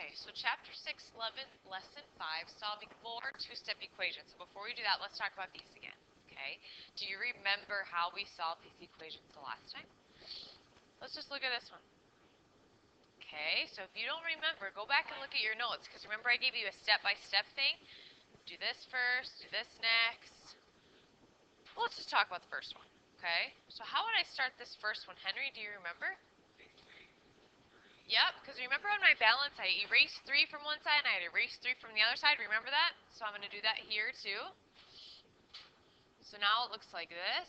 Okay, so chapter 6, lesson 5, solving more two-step equations. So before we do that, let's talk about these again. Okay, do you remember how we solved these equations the last time? Let's just look at this one. Okay, so if you don't remember, go back and look at your notes, because remember I gave you a step-by-step thing? Do this first, do this next. Well, let's just talk about the first one. Okay, so how would I start this first one? Henry, do you remember? Yep, because remember on my balance, I erased 3 from one side and I erased 3 from the other side. Remember that? So I'm going to do that here too. So now it looks like this.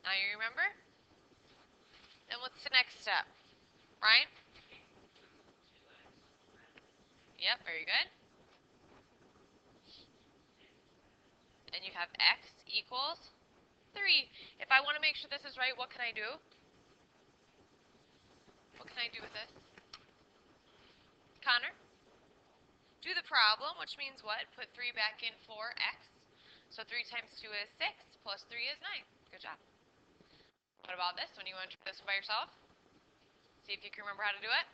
Now you remember? Then what's the next step? Ryan? Yep, very good. And you have x equals 3. If I want to make sure this is right, what can I do? What can I do with this? Connor? Do the problem, which means what? Put 3 back in for x. So 3 times 2 is 6, plus 3 is 9. Good job. What about this one? You want to try this by yourself? See if you can remember how to do it.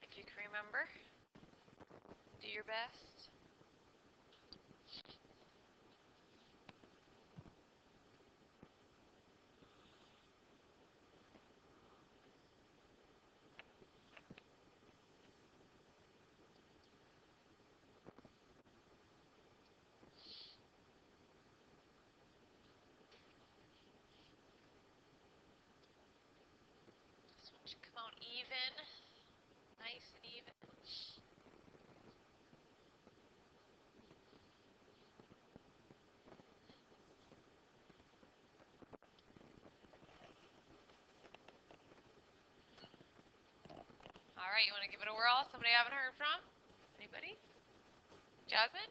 If you can remember, do your best. This one should come out even. Nice and even. Alright, you want to give it a whirl? Somebody I haven't heard from? Anybody? Jasmine?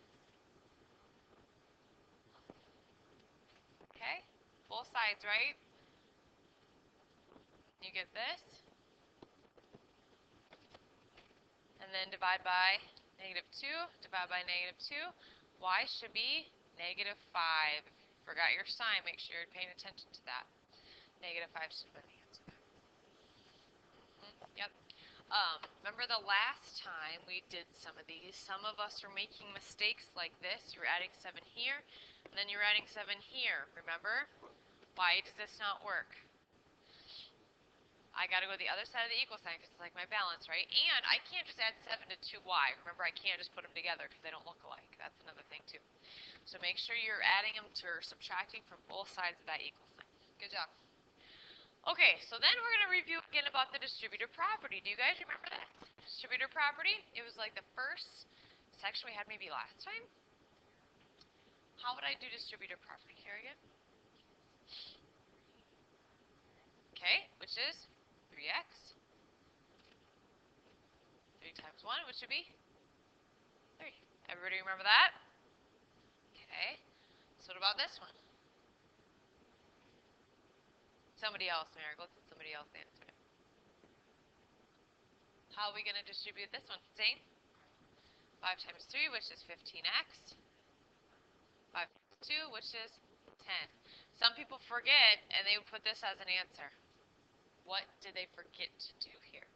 Okay. Both sides, right? You get this. And then divide by -2. Divide by -2. Y should be -5. If you forgot your sign, make sure you're paying attention to that. -5 should be the answer. Yep. Remember the last time we did some of these, some of us were making mistakes like this. You're adding 7 here, and then you're adding 7 here. Remember? Why does this not work? I got to go to the other side of the equal sign because it's like my balance, right? And I can't just add 7 to 2y. Remember, I can't just put them together because they don't look alike. That's another thing, too. So make sure you're adding them to or subtracting from both sides of that equal sign. Good job. Okay, so then we're going to review again about the distributive property. Do you guys remember that? Distributive property? It was like the first section we had maybe last time. How would I do distributive property here again? Okay, which is 3x. 3 times 1, which would be 3. Everybody remember that? Okay. So what about this one? Somebody else, Mary. Let's let somebody else answer it. How are we going to distribute this one? Same. 5 times 3, which is 15x. 5 times 2, which is 10. Some people forget, and they would put this as an answer. What did they forget to do here?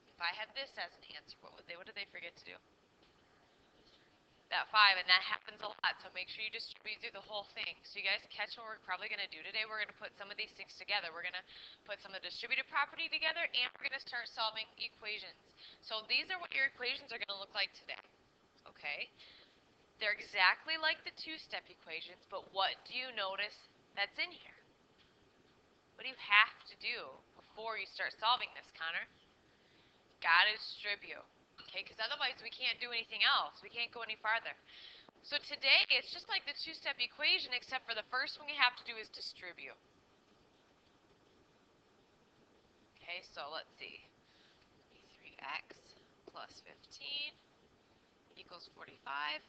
If I had this as an answer, what did they forget to do? That 5, and that happens a lot, so make sure you distribute through the whole thing. So you guys catch what we're probably going to do today. We're going to put some of these things together. We're going to put some of the distributive property together, and we're going to start solving equations. So these are what your equations are going to look like today. Okay? They're exactly like the two-step equations, but what do you notice that's in here? What do you have to do before you start solving this, Connor? Gotta distribute. Okay, because otherwise we can't do anything else. We can't go any farther. So today, it's just like the two-step equation, except for the first one you have to do is distribute. Okay, so let's see. 3x plus 15 equals 45.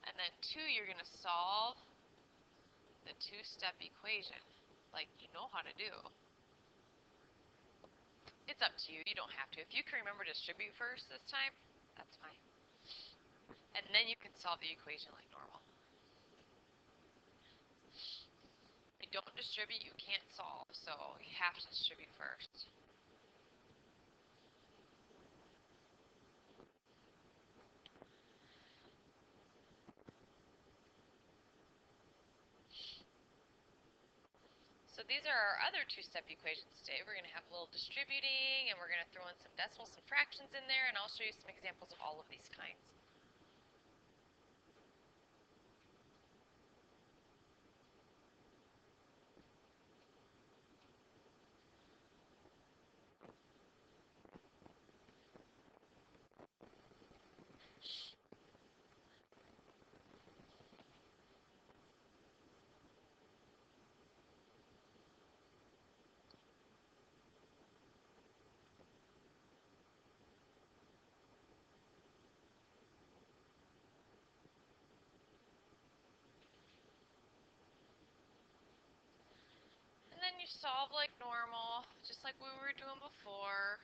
And then 2, you're going to solve the two-step equation like you know how to do. It's up to you. You don't have to. If you can remember to distribute first this time, that's fine. And then you can solve the equation like normal. don't distribute, you can't solve. So you have to distribute first. So these are our other two-step equations today. We're going to have a little distributing, and we're going to throw in some decimals and fractions in there, and I'll show you some examples of all of these kinds. And then you solve like normal, just like we were doing before.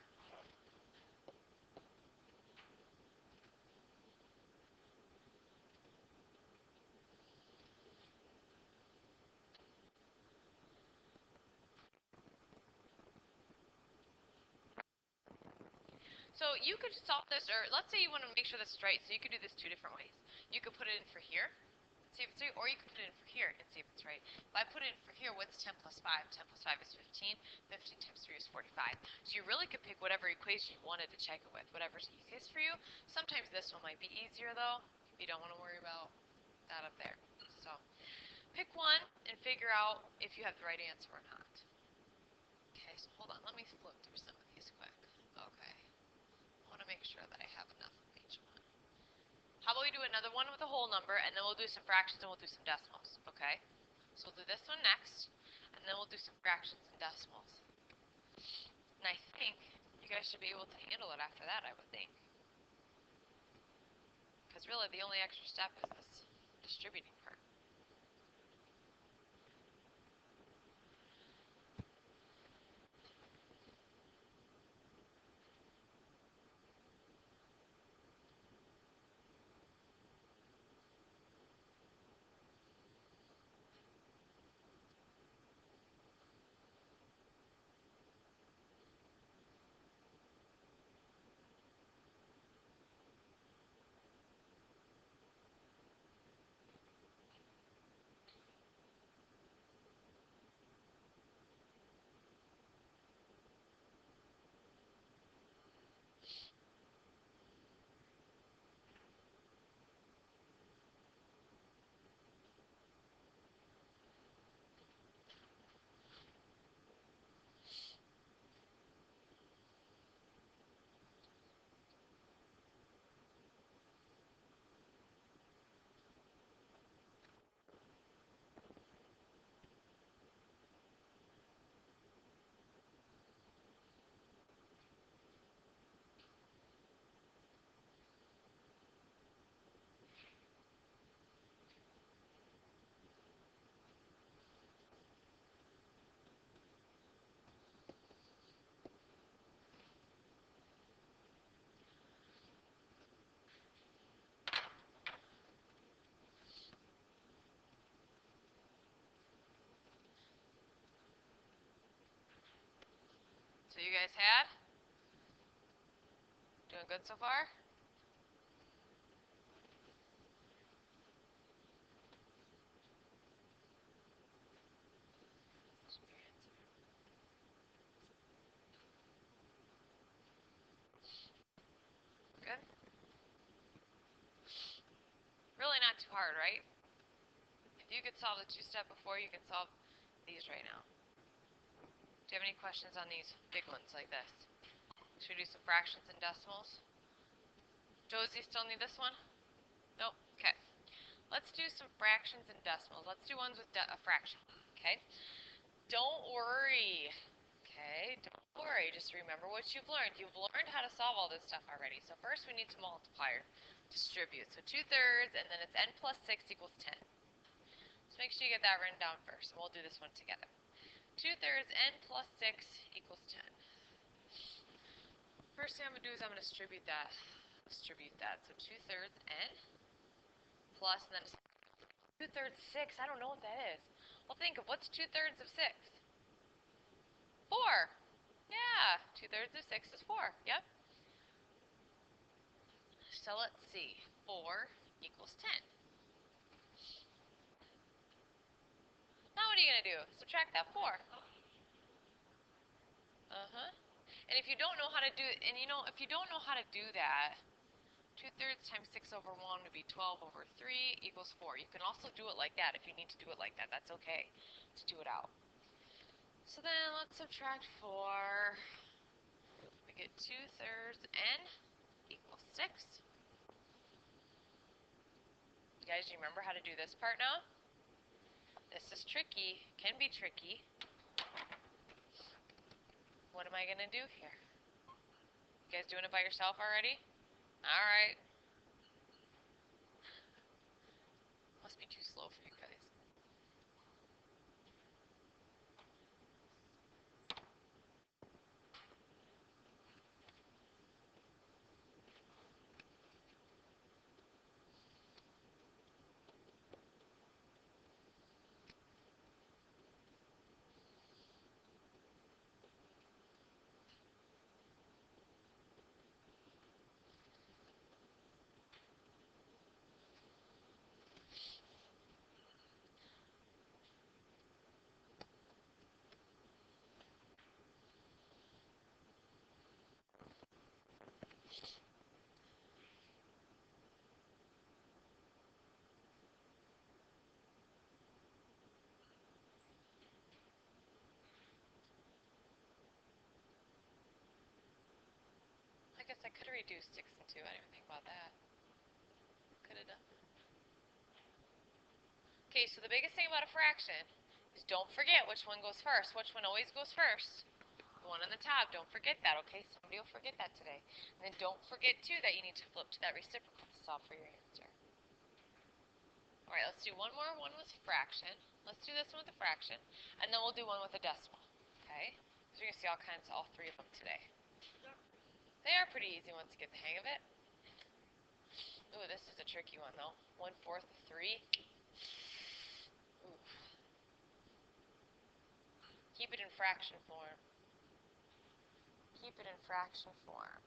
So you could solve this, or let's say you want to make sure this is right, so you could do this two different ways. You could put it in for here, see if it's right, or you could put it in for here and see if it's right. If I put it in for here, what's 10 plus 5? 10 plus 5 is 15. 15 times 3 is 45. So you really could pick whatever equation you wanted to check it with, whatever's easiest for you. Sometimes this one might be easier, though. You don't want to worry about that up there. So pick one and figure out if you have the right answer or not. Okay, so hold on. Let me flip through some of these quick. Okay. I want to make sure that I have enough of each one. How about we do another one with a whole number, and then we'll do some fractions and we'll do some decimals, okay? So we'll do this one next, and then we'll do some fractions and decimals. And I think you guys should be able to handle it after that, I would think. Because really, the only extra step is this distributing part. So you guys had? Doing good so far? Good? Really not too hard, right? If you could solve the two-step before, you can solve these right now. Do you have any questions on these big ones like this? Should we do some fractions and decimals? Josie, still need this one? Nope. Okay. Let's do some fractions and decimals. Let's do ones with a fraction. Okay? Don't worry. Okay? Don't worry. Just remember what you've learned. You've learned how to solve all this stuff already. So first we need to multiply or distribute. So 2/3, and then it's n plus 6 equals 10. So make sure you get that written down first, and we'll do this one together. 2/3 n plus 6 equals 10. First thing I'm going to do is I'm going to distribute that. So 2/3 n plus, and then 2/3 6. I don't know what that is. Well, think of what's 2/3 of 6? 4. Yeah, 2/3 of 6 is 4. Yep. So let's see. 4 equals 10. Now what are you going to do? Subtract that 4. Uh-huh. And if you don't know how to do, and you know, if you don't know how to do that, 2/3 times 6 over 1 would be 12 over 3 equals 4. You can also do it like that if you need to do it like that. That's okay to do it out. So then let's subtract 4. We get 2/3 n equals 6. You guys, do you remember how to do this part now? This is tricky. Can be tricky. What am I going to do here? You guys doing it by yourself already? Alright. Must be too slow for you guys. I guess I could have reduced 6 and 2. I didn't even think about that. Could have done that. Okay, so the biggest thing about a fraction is don't forget which one goes first. Which one always goes first? The one on the top. Don't forget that, okay? Somebody will forget that today. And then don't forget, too, that you need to flip to that reciprocal to solve for your answer. Alright, let's do one more one with fraction. Let's do this one with a fraction. And then we'll do one with a decimal. Okay? So you're going to see all three of them today. They are pretty easy once you get the hang of it. Ooh, this is a tricky one, though. 1/4 of 3. Ooh. Keep it in fraction form. Keep it in fraction form.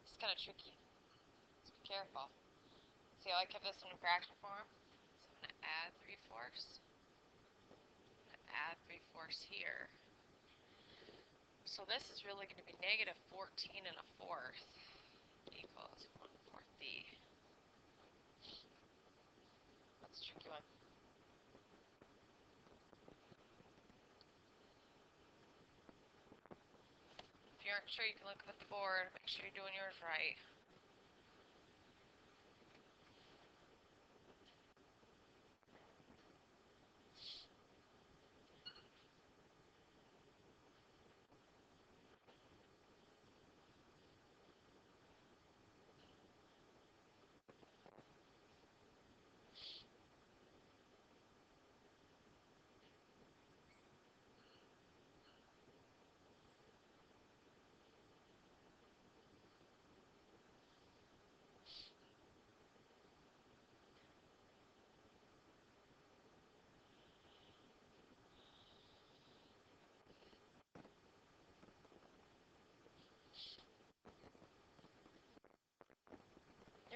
It's kind of tricky. So be careful. See how I kept this one in fraction form? So I'm going to add 3/4. Add 3/4 here. So this is really going to be negative 14 and a fourth equals 1/4 D. That's a tricky one. If you aren't sure, you can look up at the board. Make sure you're doing yours right.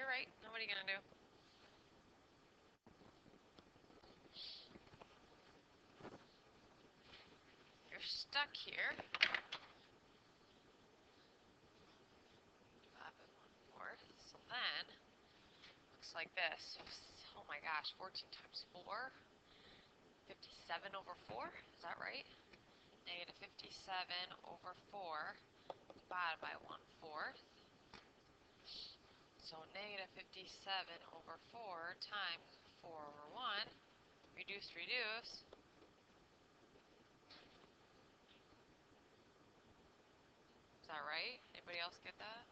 You're right. Now what are you going to do? You're stuck here. 5 and 1/4. So then, looks like this. Oh my gosh, 14 times 4. 57 over 4. Is that right? Negative 57 over 4 divided by 1/4. So negative 57 over 4 times 4 over 1. Reduce, reduce. Is that right? Anybody else get that?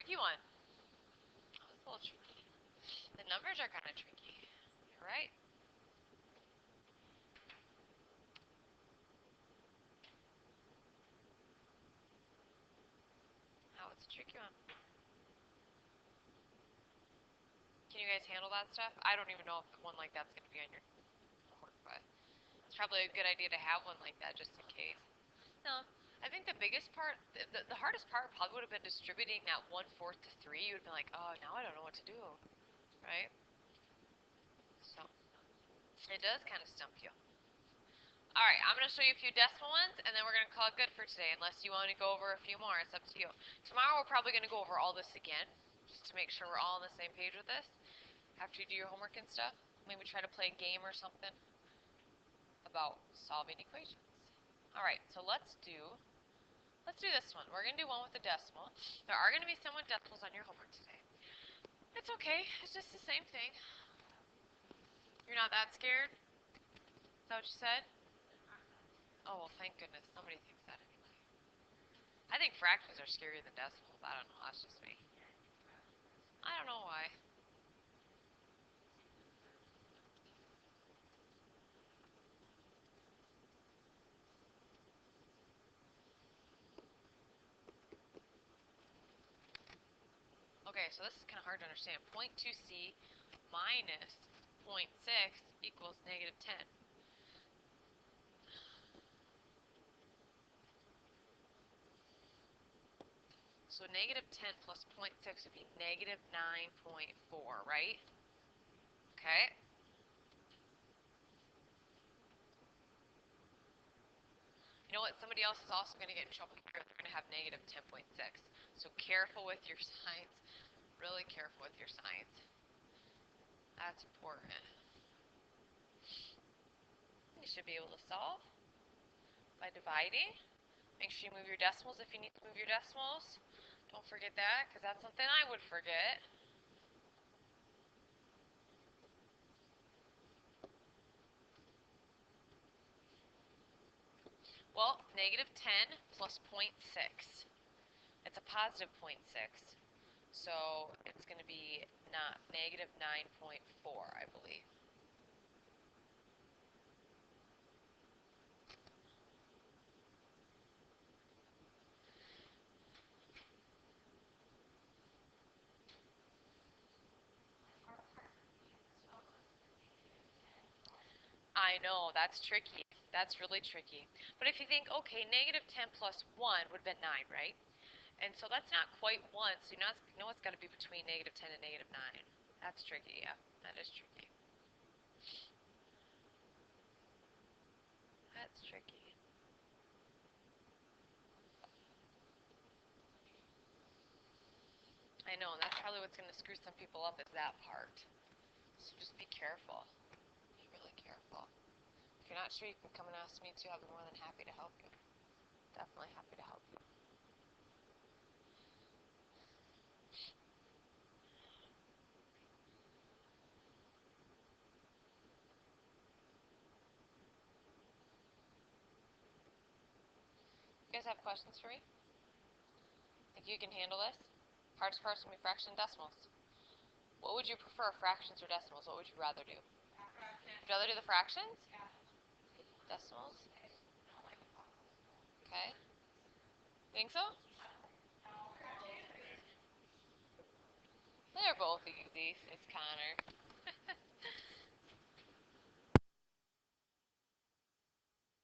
Tricky one. Oh, it's a little tricky. The numbers are kind of tricky. You're right. Oh, it's a tricky one. Can you guys handle that stuff? I don't even know if one like that's going to be on your homework, but it's probably a good idea to have one like that just in case. No, I think the biggest part, the hardest part probably would have been distributing that 1/4 to 3. You would have been like, oh, now I don't know what to do, right? So, it does kind of stump you. Alright, I'm going to show you a few decimal ones, and then we're going to call it good for today, unless you want to go over a few more. It's up to you. Tomorrow we're probably going to go over all this again, just to make sure we're all on the same page with this. After you do your homework and stuff, maybe try to play a game or something about solving equations. Alright, so let's do this one. We're going to do one with a decimal. There are going to be some with decimals on your homework today. It's okay. It's just the same thing. You're not that scared? Is that what you said? Oh, well, thank goodness. Somebody thinks that anyway. I think fractions are scarier than decimals. I don't know. That's just me. I don't know why. Okay, so this is kind of hard to understand. 0.2c minus 0.6 equals negative 10. So negative 10 plus 0.6 would be negative 9.4, right? Okay. You know what? Somebody else is also going to get in trouble here. They're going to have negative 10.6. So careful with your signs. Really careful with your signs. That's important. You should be able to solve by dividing. Make sure you move your decimals if you need to move your decimals. Don't forget that, because that's something I would forget. Well, negative 10 plus 0.6. It's a positive 0.6. So it's going to be not negative 9.4, I believe. I know, that's tricky. That's really tricky. But if you think, okay, negative 10 plus 1 would have been 9, right? And so that's not quite 1, so you know it's got to be between negative 10 and negative 9. That's tricky, yeah. That is tricky. That's tricky. I know, and that's probably what's going to screw some people up is that part. So just be careful. Be really careful. If you're not sure, you can come and ask me too. I'll be more than happy to help you. Definitely happy to help you. You guys have questions for me? Think you can handle this? Hardest part's going to be fraction and decimals. What would you prefer, fractions or decimals? What would you rather do? Would you rather do the fractions? Decimals? Okay. Think so? They're both easy. It's Connor.